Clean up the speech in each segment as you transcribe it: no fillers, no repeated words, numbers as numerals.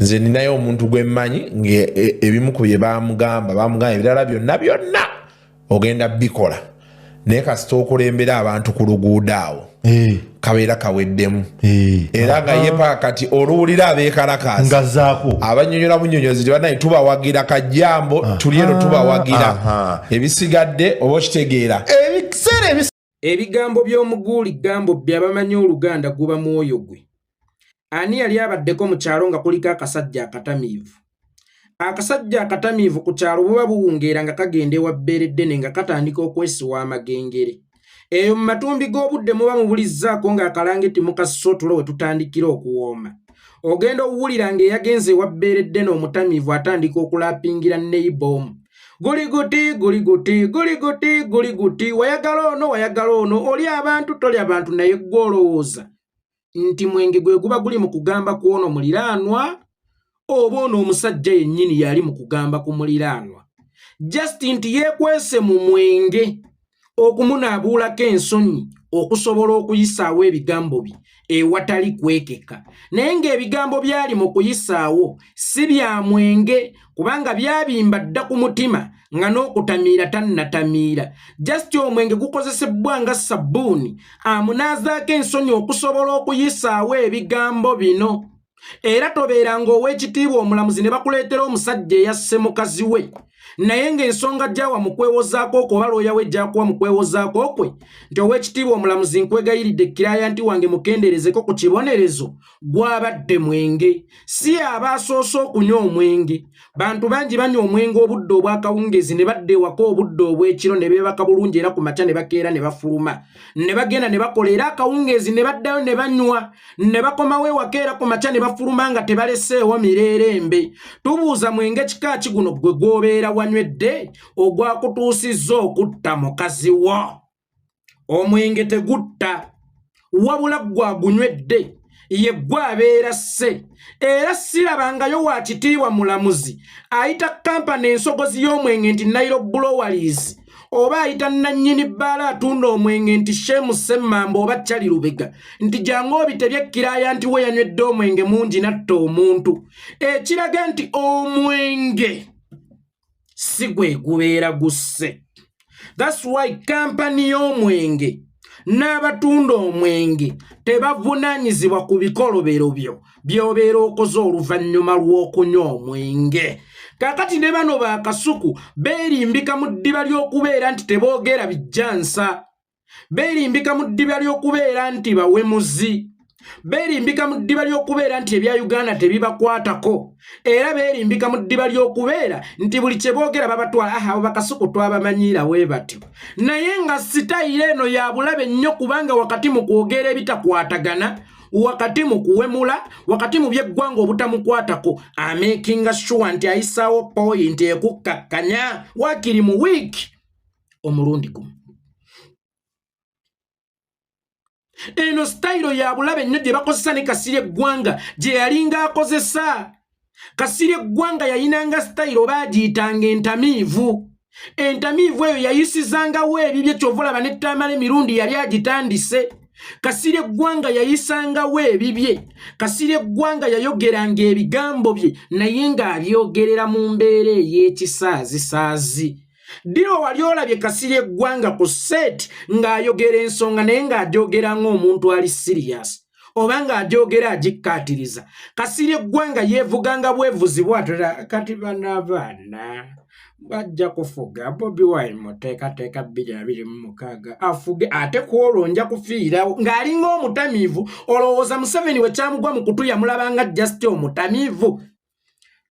nze ninayo omuntu gwe mmanyi ebimu ku bye bamugamba ebirala byonna ogenda bikola naye kasita okulembera abantu ku luguudo awo kabeera kaweddemu era nga ye pakati oluwulira abeekalakaasi nga zaako abanyonyola bunyonyozi banaye tubawagira kajjambo tuli eno tubawagira ebisigadde oba okitegeera ebigambo by'omuguuli gambo byabamanyi oluganda guba mwoyo gwe ani yali abaddeko mu kyalo nga kuliko akasajja akatamiivu akasajja akatamiivu ku kyalo buba buwungeera nga kagenda ewa bbeereddene nga katandika okwesiwa amagengere eyo mu matumbi g'obudde muba mubulizzaako ng'akalangeti mukasootulo we tutandikira okuwooma ogenda owulira ng'eyagenze ewa bbeereddene omutamiivu atandika okulapingira neyibomu guligoti wayagala ono oli abantu toli abantu naye gw'olowooza nti mwenge gwe guba guli mu kugamba ku ono muliraanwa oba ono omusajja yennyini yali mu kugamba ku muliraanwa just nti yeekwese mu mwenge okumunaabuulako ensonyi okusobola okuyisaawo ebigambo bye ewatali kwekeka naye ng'ebigambo byali mu kuyisaawo si bya mwenge kubanga byabimba dda ku mutima nga n'okutamiira tannatamiira just omwenge gukozesebbwa nga sabbuuni amunaazaako ensonyi okusobola okuyisaawo ebigambo bino era tobeeranga ow'ekitiibwa omulamuzi ne bakuleetera omusajja eyasse mukazi we naye ng'ensonga gy'awa mu kwewozaako okwo oba looya we gy'akuwa mu kwewozaako okwe nti ow'ekitiibwa omulamuzi nkwegayiridde kiraaya nti wange mukendeerezeko ku kibonerezo gw'abadde mwenge si aba asoose okunywa omwenge bantu bangi banywa omwenge obudde obwakawungeezi ne badda ewaka obudde obw'ekiro ne beebaka bulungi era ku makya ne bakeera ne bafuluma ne bagenda ne bakola era akawungeezi ne baddayo ne banywa ne bakomawo ewaka era ku makya ne bafuluma nga tebaleseewo mirerembe tubuuza mwenge kika ki guno gwe gw'obeera wanywedde ogwakutuusizza okutta mukazi wo omwenge tegutta wabula gwagunywedde ye gwabeera sse era sirabangayo wa kitiibwa mulamuzi ayita kampani ensogozi y'omwenge nti Nairo Breweries oba ayita nannyini bbaala atunda omwenge nti Shemu Semmamba oba Chali Lubega nti jangu obitebye kiraaya nti we yanywedde omwenge mungi natta omuntu ekiraga nti omwenge si gwe gubeera gusse. That's why kampani y'omwenge n'abatunda omwenge tebavunaanyizibwa ku bikolobero byo by'obeera okoze oluvannyuma lw'okunywa omwenge. Kakati ne bano ba Kasuku beerimbika mu ddiba ly'okubeera nti teboogera bijjansa, beerimbika mu ddiba ly'okubeera nti bawemuzi, beerimbika mu ddiba ly'okubeera nti ebya Uganda tebibakwatako, era beerimbika mu ddiba ly'okubeera nti buli kye boogera babatwala abo Bakasuku twabamanyira bwe batyo. Naye nga sitayiro eno ya bulabe nnyo kubanga wakati mu kwogera ebitakwatagana, wakati mu kuwemula, wakati mu by'eggwanga obutamukwatako amakinga sure nti ayisaawo point ekukkakkanya waakiri mu wiiki omulundi gumu. Eno style ya bulabe nnyo gye bakozesa ne Kasirye Ggwanga gye yalinga akozesa. Kasirye Ggwanga yayinanga style baagiyitanga entamiivu. Entamiivu eyo yayisizangawo ebibye kyovulaba n'ettamala emirundi yali agitandise. Kasirye Ggwanga yayisangawo ebibye. Kasirye Ggwanga yayogeranga ebigambo bye naye ng'abyogerera mu mbeera ey'ekisaazi. Diro wali olabye Kasirye Ggwanga ku set ng'ayogera ensonga naye ng'agyogera ng'omuntu ali serious oba ng'agyogera agikkaatiriza. Kasirye Ggwanga yeevuganga bwevuzi bw'atera kati banabaana bajja kufuga Bobi Wine muteekateeka 2026 afuge ate kwolwo nja kufiirawo ng'alinga omutamiivu. Olowooza Museveni we kyamugwa mu kutu yamulabanga just omutamiivu?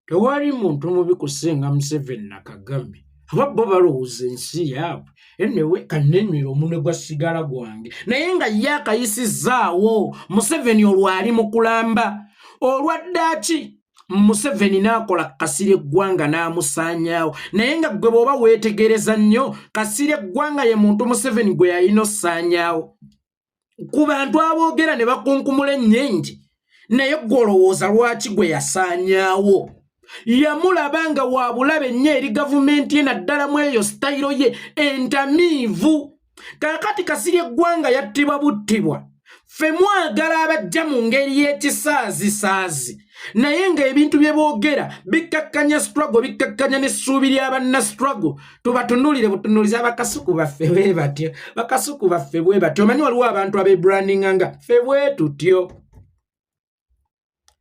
Tewali muntu mubi kusinga Museveni na Kagame. Bo balowooza ensi yaabwe enewe kanenywera omunwe gwa sigala gwange naye nga ye akayisizaawo. Museveni olwali mu kulamba olwaddaki Museveni n'akola Kasirye Ggwanga n'amusaanyaawo naye nga gwe bw'oba weetegereza nnyo Kasirye Ggwanga ye muntu Museveni gwe yalina ossaanyaawo. Ku bantu aboogera ne bakunkumula ennyenje naye gwe olowooza lwaki gwe yasaanyaawo? Yamulabanga wa bulabe nnyo eri gavumenti ye naddala mu eyo stayiro ye entamiivu. Kakati Kasirye Ggwanga yattibwa buttibwa Ffe mwagala abajja mu ngeri y'ekisaazi naye ng'ebintu bye boogera bikkakkanya struggle bikkakkanya n'essuubi ly'abanna struggle tubatunulire butunuliza abakasuku baffe bwe batyo bakasuku baffe bwe batyo omanyi waliwo abantu abebrandinga nga ffe bwe tutyo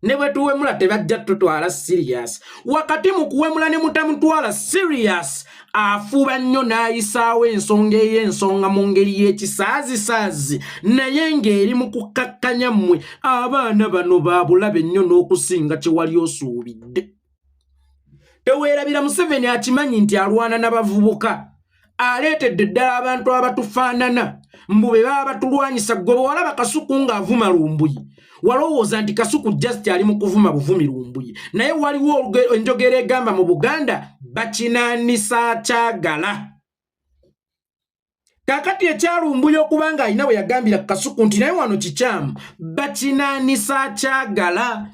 ne bwe tuwemula tebajja tutwala serious wakati mu kuwemula ne mutamutwala serious afuuba nnyo n'ayisaawo ensonga ey'ensonga mu ngeri y'ekisaazi naye ng'eri mu kukkakkanya mmwe abaana bano baabulabe nnyo n'okusinga kye wali osuubidde teweerabira Museveni akimanyi nti alwana n'abavubuka aleetedde ddala abantu abatufaanana mbu be baba batulwanyisa gwe bw'olaba Kasuku ng'avuma Lumbuyi walowooza nti Kasuku just ali mu kuvuma buvumi Lumbuyi naye waliwo enjogera egamba mu Buganda bakinaanisa kyagala kakati ekyalumbuyi okubanga alina bwe yagambira Kasuku nti naye wano kikyamu bakinaanisa kyagala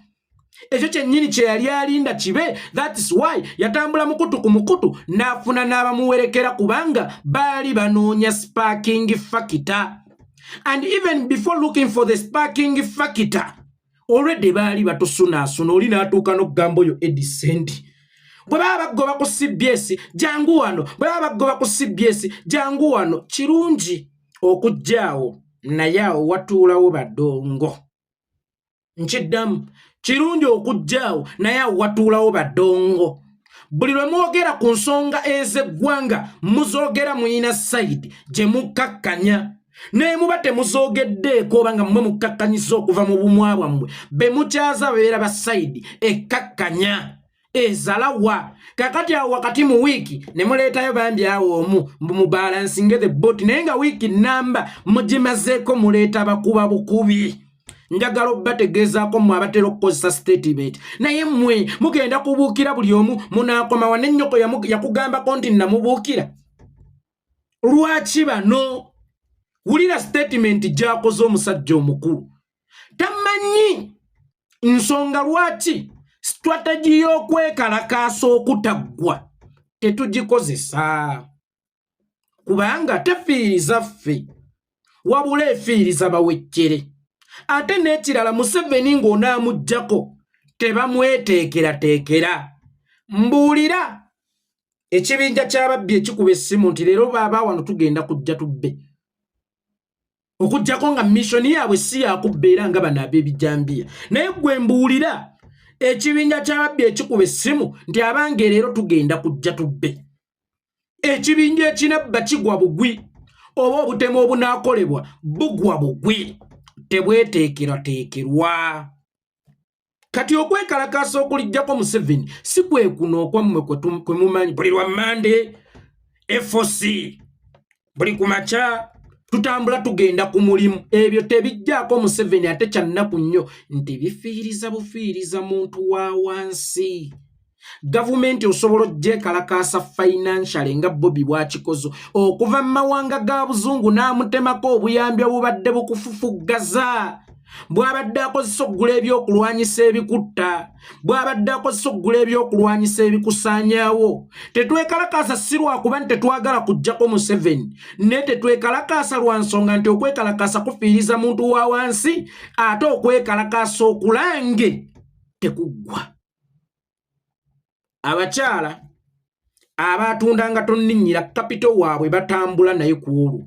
ekyo kyennyini kye yali alinda kibe that's why yatambula mukutu ku mukutu n'afuna n'abamuwerekera kubanga baali banoonya sparking factor and even before looking for the sparking factor already baali batusunaasuna oli n'atuuka n'okugamba oyo Edicent bwe baba bagoba ku CBS jangu wano bwe baba bagoba ku CBS jangu wano kirungi okujjaawo naye awo watuulawo badongo nkiddamu kirungi okujjaawo naye awo watuulawo badongo buli lwe mwogera ku nsonga ez'eggwanga muzoogera muyina sayidi gye mukkakkanya naye muba temuzoogeddeeko oba nga mmwe mukkakkanyisa okuva mu bumwa bwammwe be mukyaza beera ba sayidi ekkakkanya ezalawa kakati awo wakati mu wiiki ne muleetayo bambi awo omu mu balansinge the boat naye nga wiiki namba mugimazeeko muleeta bakuba bukubi njagala obbategeezaako mmwe abatera okukozesa statement naye mmwe mugenda kubuukira buli omu munaakomawa n'ennyoko yakugambako nti namubuukira lwaki bano wulira statement gy'akoze omusajja omukulu tamanyi nsonga lwaki strategy y'okwekalakaasa okutaggwa tetugikozesa kubanga tefiiriza ffe wabula efiiriza bawejjere ate n'ekirala Museveni ng'onaamuggyako tebamweteekerateekera mbuulira ekibinja ky'ababbi ekikuba essimu nti leero baaba wano tugenda kujja tubbe okujjako nga missoni yaabwe si yakubba era nga bano ab'ebijambiya naye gwe mbuulira ekibinja ky'ababbi ekikuba essimu nti abange leero tugenda kujja tubbe ekibinja ekinabba kigwa bugwi oba obutemu obunaakolebwa bugwa bugwi tebweteekerateekerwa kati okwekalakaasa okulijjako Museveni si kwe kuno okwammwe kwe mumanyi buli lwa Mande FOC buli kumakya tutambula tugenda ku mulimu ebyo tebijjaako Museveni ate kyannaku nnyo nti bifiiriza bufiiriza muntu wa wansi gavumenti osobola ogyekalakaasa financially nga Bobi bw'akikoze okuva mu mawanga ga buzungu n'amutemako obuyambi obubadde bukufufuggaza bw'abadde akozesa okugula ebyokulwanyisa ebikutta bw'abadde akozesa okugula ebyokulwanyisa ebikusaanyaawo tetwekalakaasa si lwakuba nti tetwagala kuggyako Museveni naye tetwekalakaasa lwa nsonga nti okwekalakaasa kufiiriza muntu wa wansi ate okwekalakaasa okulange tekuggwa abakyala abatundanga tonninnyira kapito waabwe batambula naye ku olwo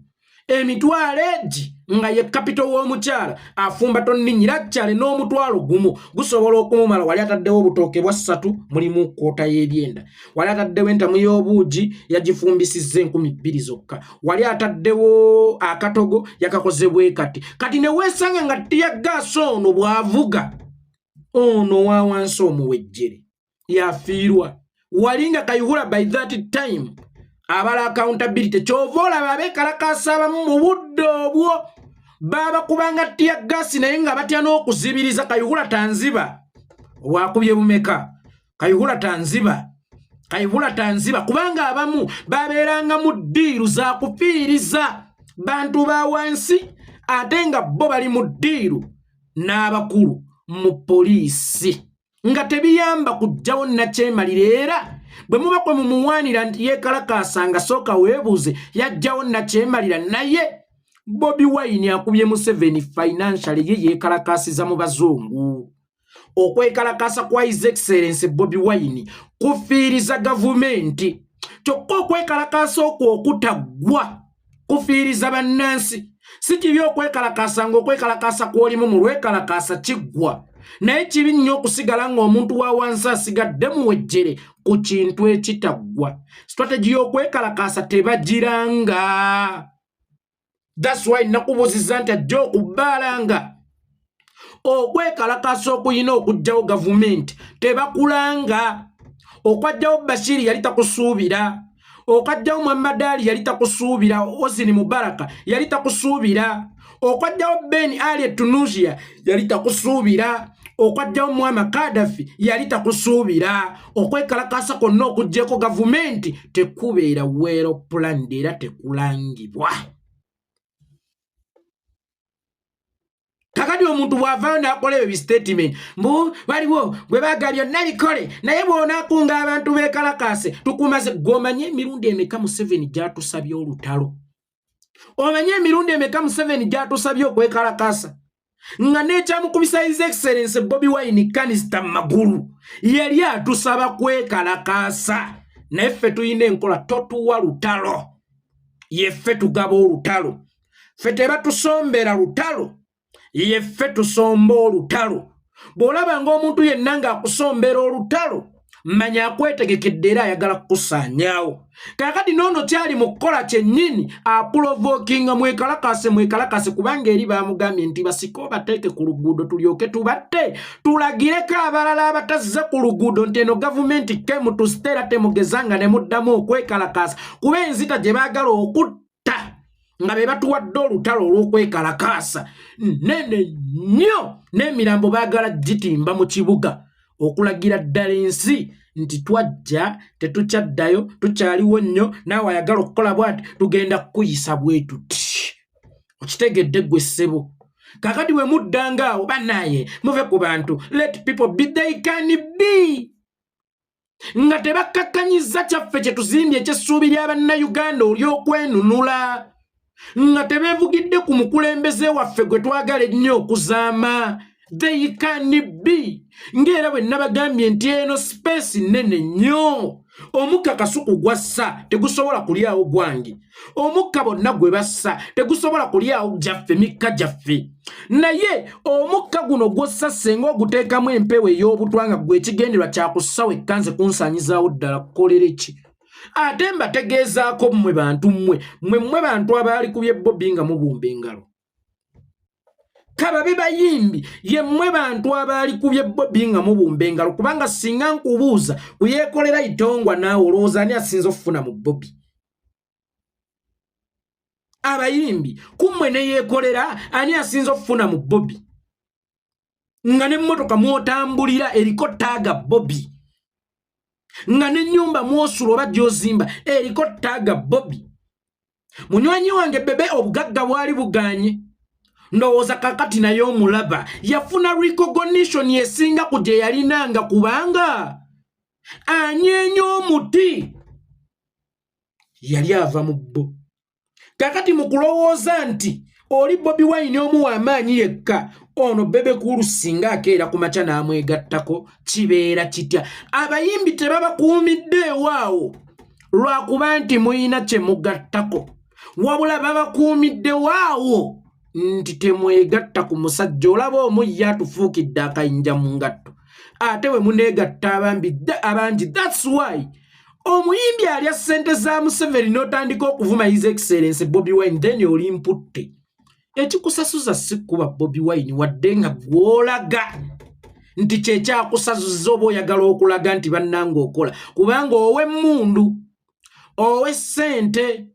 emitwalo egi nga ye kapito w'omukyala afumba tonninnyira kyale n'omutwalo gumu gusobola okumumala wali ataddewo obutooke bwa 3 mulimu koota y'ebyenda wali ataddewo entamu y'obuugi yagifumbisizza 2,000 zokka wali ataddewo akatogo yakakoze bwe kati ne weesanga nga tiyaggaasa ono bw'avuga ono wa wansi omuwejjere yafiirwa walinga kayihura by that time abala accountability kyova olaba abeekalakaasa abamu mu budde obwo baba kubanga tia gasi naye nga batya n'okuzibiriza kayihura tanziba obwakubye bumeka kayihura tanziba kubanga abamu babeeranga mu ddiiru za kufiiriza bantu ba wansi ate nga bo bali mu ddiiru n'abakulu mu poliisi nga tebiyamba kujjawo nakyemalira era bwe muba kwe mumuwaanira nti yeekalakaasa nga sooka weebuuze yajjawo nakyemalira naye Bobi Wine akubye Museveni financially ye yekalakasiza mu bazungu. Okwekalakasa kwa His Excellency Bobi Wine kufiiriza gavumenti. Kyokka okwekalakasa okwo okutagwa kufiiriza bannansi. Si kibi okwekalakasa ng'okwekalakasa kw'olimu mu lwekalakasa kiggwa. Naye kibi nnyo okusigala ng'omuntu wa wansi asigadde mu wejjere ku kintu ekitaggwa. Strategy y'okwekalakasa tebagiranga. That's why nakubuuziza nti ajja okubbaalanga. Okwekalakasa okuyina okujjawo gavumenti tebakulanga. Okwajjawo Bashiri yali takusuubira. Okwajjawo Muhammad Ali yali takusuubira. Hosni Mubaraka yali takusuubira. Okwajjawo Ben Ali Tunisia yali takusuubira. Okwajjawo Muammar Gaddafi yali takusuubira. Okwekalakasa konna okujjeko gavumenti tekubeera weero plan era tekulangibwa. Kakati omuntu bw'avaayo n'akola ebyo statement mbu waliwo gwe baagala byonna bikole naye bw'onaakunga abantu beekalakase tukumaze g'omanye emirundi emeka Museveni gy'atusabye olutalo. Omanye emirundi emeka Museveni gy'atusabye okwekalakasa nga n'ekyamukubisa His Excellency Bobi Wine kanisita magulu yali atusaba kwekalakasa. Naye ffe tuyina enkola totuwa lutalo, yeffe tugaba olutalo. Ffe tebatusombera lutalo, yeffe tusomba olutalo. Bw'olaba ng'omuntu yenna ng'akusombera olutalo manya akwetegekedde era ayagala kukusaanyaawo. Kaakati n'ono kyali mu kukola kyennyini apulovokinga mwekalakase kubanga eri baamugambye nti basiko bateeke ku luguudo tulyoke tubatte tulagireko abalala abatazze ku luguudo nti eno gavumenti kemutusitera temugezanga ne muddamu okwekalakasa kuba enzita gye baagala okutta nga be batuwadde olutalo olw'okwekalakasa nene nnyo n'emirambo baagala gitimba mu kibuga okulagira ddala ensi nti twajja tetukyaddayo tukyaliwo nnyo naawe ayagala okukola bw'ati tugenda kukuyisa bwe tuti. Okitegedde ggwe ssebo. Kakati we muddanga awo bannaaye muve ku bantu let people be they can be. Nga tebakkakkanyizza kyaffe kye tuzimbye eky'essuubi ly'abannayuganda oly'okwenunula. Nga tebeevugidde ku mukulembeze waffe gwe twagala ennyo okuzaama. They can be. Ngera bwe nabagambye nti eno space nene nnyo. Omukka Kasuku gwassa tegusobola kulyawo gwange. Omukka bonna gwe bassa tegusobola kulyawo gyaffe mikka gyaffe. Naye omukka guno gw'ossa senga oguteekamu empewo ey'obutwanga gwe ekigenderwa kyakussawo ekkanze kunsaanyizaawo ddala kukolera ki. Ate mbategeezaako mmwe bantu mmwe bantu abaali ku bye Bobi nga mubumba engalo. Kababi bayimbi ye mmwe bantu abaali ku bye Bobi nga mubumba engalo kubanga singa nkubuuza kuyeekolera itongwa naawe olowooza ani asinza okufuna mu Bobi. Abayimbi kummwe ne yeekolera ani asinza okufuna mu Bobi. Nga n'emmotoka mw'otambulira eriko taaga Bobi. Nga n'ennyumba mw'osula oba gy'ozimba eriko taaga Bobi. Munywanyi wange bebe obugagga bwali buganye. Ndowooza kakati naye omulaba yafuna recognition yesinga ku gye yalinanga kubanga anyeenya omuti yali ava mu bbo. Kakati mu kulowooza nti oli Bobi Wine omu w'amaanyi yekka ono bebe kulu singa akeera ku makya n'amwegattako kibeera kitya. Abayimbi tebabakuumidde ewaawo lwakuba nti muyina kye mugattako wabula babakuumidde waawo nti temwegatta ku musajja olaba omu ye atufuukidde akayinja mu ngatto ate we muneegatta abangi. That's why omuyimbi alya ssente za Museveni n'otandika okuvuma His Excellency Bobi Wine then oli mputte. Ekikusasuza si kuba Bobi Wine wadde nga bw'olaga nti kyekyakusasuza oba oyagala okulaga nti bannanga okola kubanga ow'emmundu ow'essente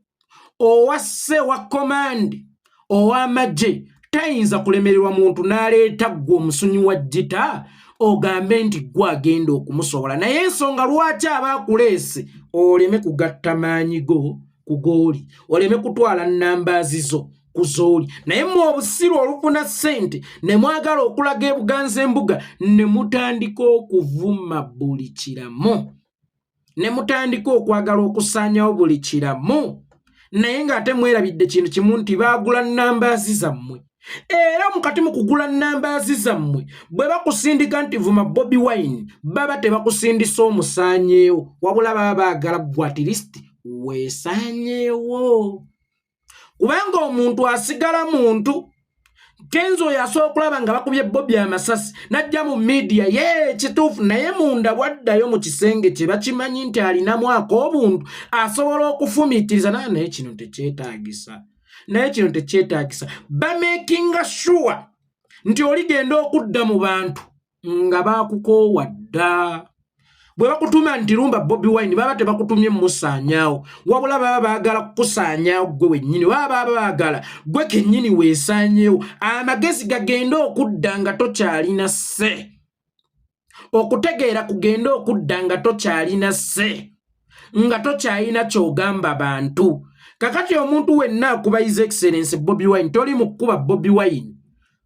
owasse wa komandi ow'amagye tayinza kulemererwa muntu n'aleeta ggwe omusunyi wa jita ogambe nti gwe agenda okumusobola. Naye ensonga lwaki abaakuleese oleme kugatta maanyi go ku gooli oleme kutwala nnambaazi zo ku zooli. Naye mmwe obusiru olufuna ssente ne mwagala okulaga ebuganza embuga ne mutandika okuvuma buli kiramu ne mutandika okwagala okusaanyawo buli kiramu naye ng'ate mwerabidde kintu kimu nti baagula nambaazi zammwe. Era mukati mu kugula nambaazi zammwe bwe bakusindika nti vuma Bobi Wine baba tebakusindisa omusaanyeewo wabula baba baagala ggwe at least weesaanyeewo. Kubanga omuntu asigala muntu Kenzo yasooka okulaba nga bakubye Bobi amasasi najja mu media kituufu naye munda bwaddayo mu kisenge kye bakimanyi nti alinamu ak'obuntu asobola okufumiitiriza naye kino tekyetaagisa. Bamakinga sure nti oligenda okudda mu bantu nga baakukoowa dda. Bwe bakutuma nti lumba Bobi Wine baba tebakutumye musaanyaawo wabula baba baagala kukusaanyaawo gwe wennyini baba baagala gwe kennyini weesaanyeewo. Amagezi gagenda okudda nga tokyalina sse. Okutegeera kugenda okudda nga tokyalina sse nga tokyalina ky'ogamba bantu. Kakati omuntu wenna akuba His Excellency Bobi Wine toli mu kkuba Bobi Wine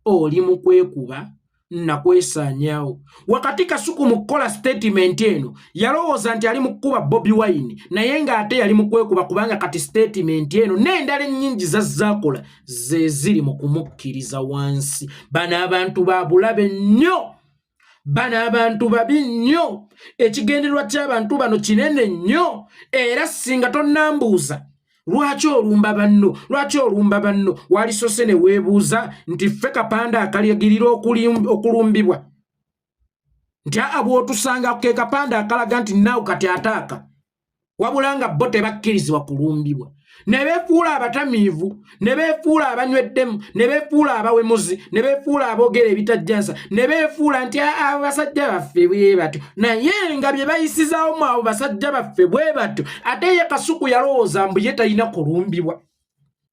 oli mu kwekuba nakwesaanyaawo. Wakati Kasuku mu kukola statement eno yalowooza nti ali mu kkuba Bobi Wine naye ng'ate yali mu kwekuba kubanga kati statement eno n'endala ennyingi zazaakola ze ziri mu kumukkiriza wansi. Bano abantu ba bulabe nnyo. Bano abantu babi nnyo. Ekigendererwa ky'abantu bano kinene nnyo era singa tonnambuuza lwaki olumba banno walisose ne weebuuza nti ffe kapanda akalyagirira okulumbibwa nti bw'otusanga ke kapanda akalaga nti naawe kati ataaka wabula nga bo tebakkirizibwa kulumbibwa. Ne beefuula abatamiivu, ne beefuula abanyweddemu, ne beefuula abawemuzi, ne beefuula aboogera ebitajjansa, ne beefuula nti abasajja baffe bwe batyo. Naye nga bye bayisizaawo mu abo basajja baffe bwe batyo ate ye Kasuku yalowooza mbu ye talina kulumbibwa.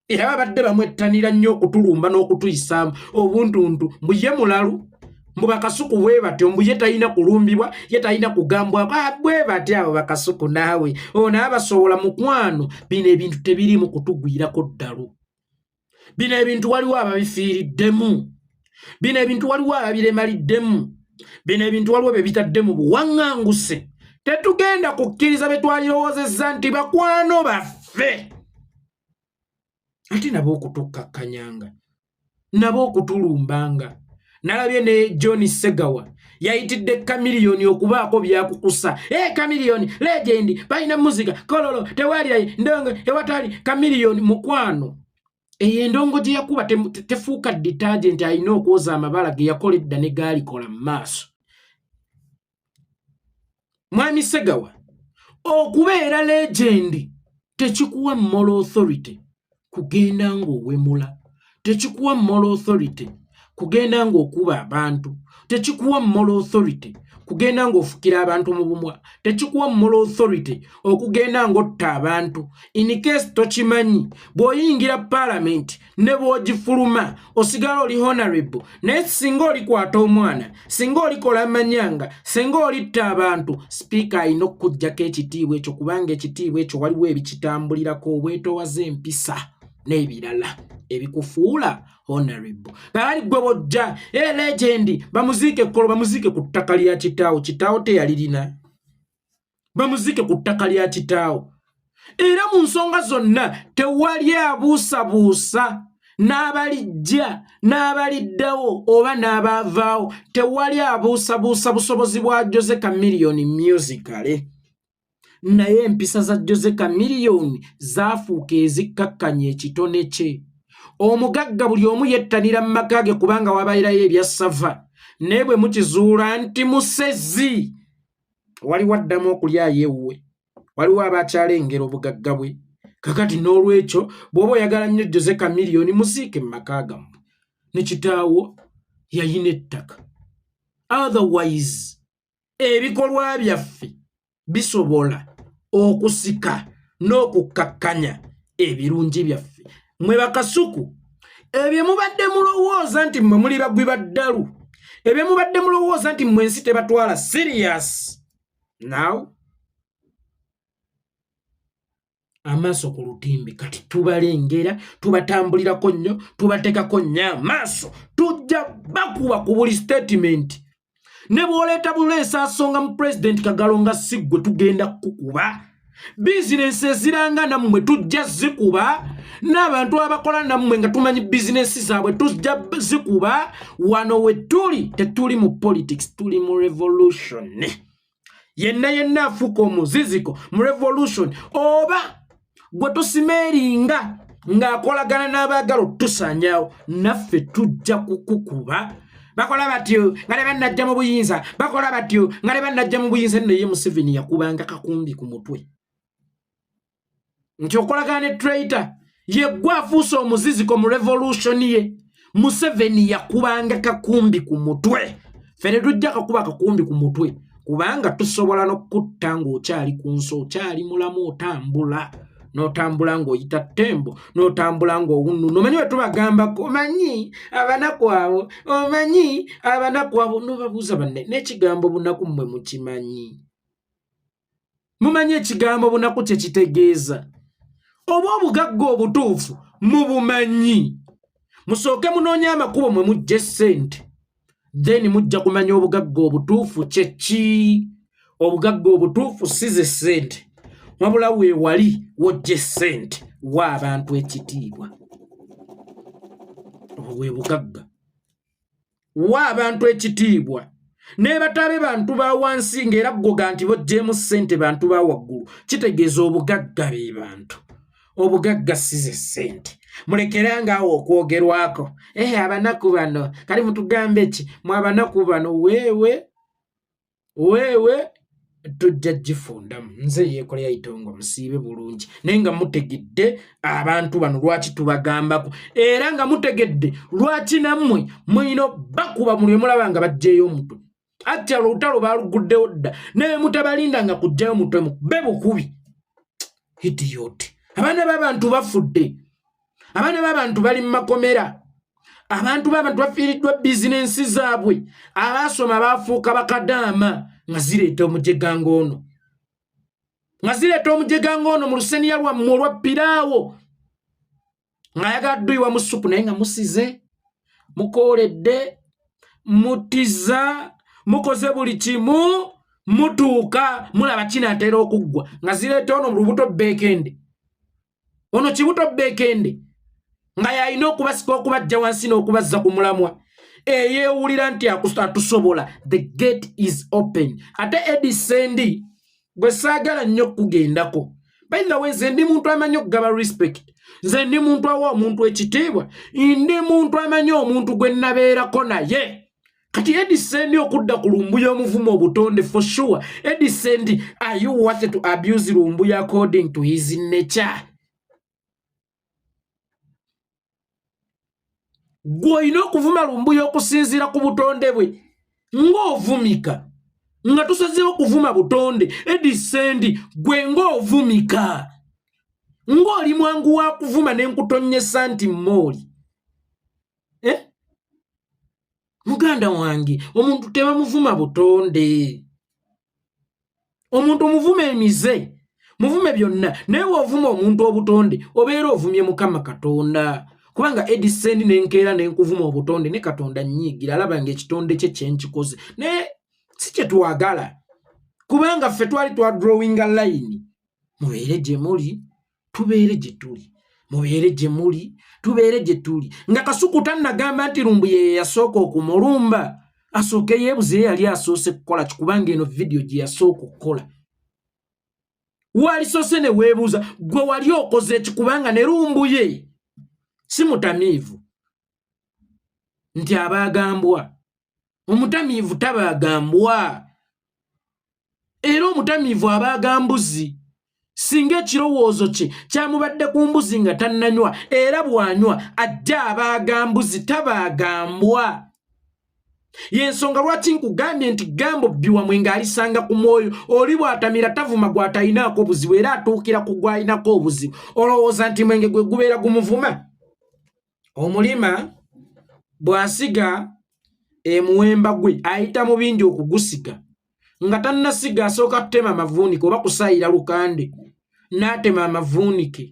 Era babadde bamwettanira nnyo okutulumba n'okutuyisaamu obuntuntu mbu ye mulalu. Mbu Bakasuku bwe batyo mbu ye talina kulumbibwa ye talina kugambwako bwe batyo abo Bakasuku naawe ono abasobola mukwano. Bino ebintu tebiri mu kutugwirako ddalu. Bino ebintu waliwo ababifiiriddemu. Bino ebintu waliwo ababiremaliddemu. Bino ebintu waliwo bye bitaddemu buwaŋŋanguse. Tetugenda kukkiriza be twalirowoozezza nti bakwano baffe ate nabo okutukkakkanyanga nabo okutulumbanga. Nalabye ne John Segawa yayitidde Kamiliyoni okubaako byakukusa. Kamiliyoni legend balina muzika kololo tewali ndongo ewatali Kamiliyoni mukwano. Endongo gye yakuba tefuuka detergent alina okwoza amabala ge yakoledda ne gaalikola mu maaso. Mwami Segawa okubeera legend tekikuwa moral authority kugenda ng'owemula. Tekikuwa moral authority kugenda ng'okuba abantu. Tekikuwa moral authority kugenda ng'ofukira abantu mu bumwa. Tekikuwa moral authority okugenda ng'otta abantu. In case tokimanyi bw'oyingira parliament ne bw'ogifuluma osigala oli honorable naye singa olikwata omwana singa olikola amanyanga singa olitta abantu speaker alina okukuggyako ekitiibwa ekyo kubanga ekitiibwa ekyo waliwo ebikitambulirako obwetowaze empisa n'ebirala ebikufuula honorable. Bali gwe bojja legend bamuziike kolo bamuziike ku ttaka lya kitaawo. Kitaawo teyalirina. Bamuziike ku ttaka lya kitaawo. Era mu nsonga zonna tewali abuusabuusa n'abalijja n'abaliddawo oba n'abaavaawo. Tewali abuusabuusa busobozi bwa Jose Chameleone musicale. Naye empisa za Jose Chameleone zaafuuka ezikkakkanya ekitone kye. Omugagga buli omu yettanira mu maka ge kubanga wabairayo ebyassava. Naye bwe mukizuula nti musezi waliwo addamu okulyayo ewuwe. Waliwo abakyalengera obugagga bwe. Kakati n'olwekyo bw'oba oyagala nnyo Jose Chameleone musiike mu maka gammwe. Ne kitaawo yayina ettaka. Otherwise ebikolwa byaffe bisobola okusika n'okukkakkanya ebirungi byaffe. Mwe Bakasuku ebyo mubadde mulowooza nti mmwe muli bagwi baddalu. Ebyo mubadde mulowooza nti mmwe ensi tebatwala serious. Now amaaso ku lutimbi kati tubalengera tubatambulirako nnyo tubateekako nnyo amaaso tujja bakuba ku buli statement. Ne bw'oleeta buleesa asonga mu President Kagalo nga si ggwe tugenda kukuba business eziranga nammwe tujja zikuba n'abantu abakola nammwe nga tumanyi business zaabwe tujja zikuba wano we tetuli mu politics tuli mu revolution yenna afuuka omuziziko mu revolution oba gwe tusimeeringa ng'akolagana n'abaagala otusanyawo naffe tujja kukukuba bakola batyo nga bannajja mu buyinza bakola batyo nga bannajja mu buyinza naye Museveni yakubanga kakumbi ku mutwe nti okolagana ne traitor ye gwafuusa omuziziko mu revolution ye Museveni yakubanga kakumbi ku mutwe fere tujja kakuba kakumbi ku mutwe kubanga tusobola n'okutta ng'okyali ku nsi okyali mulamu otambula n'otambula ng'oyita tembo n'otambula ng'owunnu nomanyi we tubagambako omanyi abanaku abo omanyi abanaku abo n'obabuuza banne n'ekigambo bunaku mmwe mukimanyi mumanyi ekigambo bunaku kye kitegeeza oba obugagga obutuufu mubumanyi musooke munoonye amakubo mwe mujja ssente then mujja kumanya obugagga obutuufu kye ki obugagga obutuufu si ze ssente wabula weewali wojja ssente wa abantu ekitiibwa obwe bugagga wa abantu ekitiibwa ne batabe bantu ba wansi ng'era ggoga nti bojjeemu ssente bantu ba waggulu kitegeeza obugagga be bantu obugagga si ze ssente mulekeranga awo okwogerwako abanaku bano kali mutugambe ki mu abanaku bano weewe tujja gifundamu nze yeekolera itongo musiibe bulungi naye nga mutegedde abantu bano lwaki tubagambako era nga mutegedde lwaki nammwe mwino bakuba muli mulaba nga bajjeeyo omutwe atya olutalo baluguddewo dda naye mutabalinda nga kujjayo mutwe mukube bukubi idiot abaana b'abantu bafudde abaana b'abantu bali mu makomera abantu b'abantu bafiiriddwa bizinensi zaabwe abaasoma baafuuka bakadaama nga zireeta omujeganga ono mu luseniya lwammwe olwappiraawo ng'ayagala dduyibwa mu ssupu naye nga musize mukooledde mutiza mukoze buli kimu mutuuka mulaba kinaatera okuggwa nga zireeta ono mu lubuto beekende ono kibuto beekende nga yalina okubasika okubajja wansi n'okubazza ku mulamwa eyeewulira nti atusobola the gate is open ate edisendi gwe saagala nnyo kugendako by the way nze ndi muntu amanyi okugaba respect nze ndi muntu awa omuntu ekitiibwa ndi muntu amanyi omuntu gwe nabeerako naye kati edisendi okudda ku lumbuya omuvumo obutonde for sure edisendi are you worth to abuse lumbuya according to his nature gw'olina okuvuma lumbuya okusinziira ku butonde bwe ng'ovumika nga tusazeewo okuvuma butonde edisendi gwe ng'ovumika ng'oli mwangu wa kuvuma n'enkutonnyesa nti mooli muganda wange omuntu tebamuvuma butonde omuntu muvuma emize muvume byonna naye woovuma omuntu obutonde obeera ovumye Mukama Katonda kubanga edisendi n'enkeera n'enkuvuma obutonde ne Katonda nnyiigira alaba ng'ekitonde kye kyenkikoze naye si kye twagala kubanga ffe twali twadrowinga line mubeere gye muli tubeere gye tuli mubeere gye muli tubeere gye tuli nga Kasuku tannagamba nti lumbu ye yasooka okumulumba asooke yeebuze yali asoose kukola kikubanga eno vidiyo gye yasooka okukola walisoose ne weebuuza gwe wali okoze ekikubanga ne lumbu ye si mutamiivu nti abaagambwa omutamiivu tabaagambwa era omutamiivu abaagambuzi singa ekirowoozo kye kyamubadde ku mbuzi nga tannanywa era bw'anywa ajja abaagambuzi tabaagambwa yensonga lwaki nkugambye nti gambo bbiwamwe ng'alisanga ku mwoyo oli bw'atamira tavuma gw'atalinaako obuzibu era atuukira ku gw'alinako obuzibu olowooza nti mwenge gwe gubeera gumuvuma omulima bw'asiga emuwemba gwe ayita mu bingi okugusiga nga tannasiga asooka kutema amavuunike oba kusaayira lukande n'atema amavuunike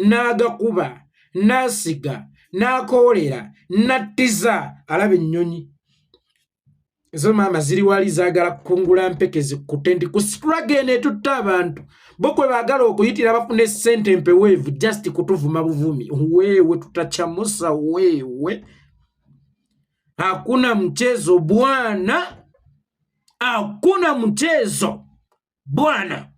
n'agakuba n'asiga n'akoolera n'attiza alaba ennyonyi Ezo mama ziri wali zaagala kukungula mpeke zikutendi ku struggle ne tutta abantu bokwe baagala okuyitira bafune sente mpeweevu just kutuvuma buvumi wewe tutachamusa wewe hakuna mchezo bwana, hakuna mchezo bwana.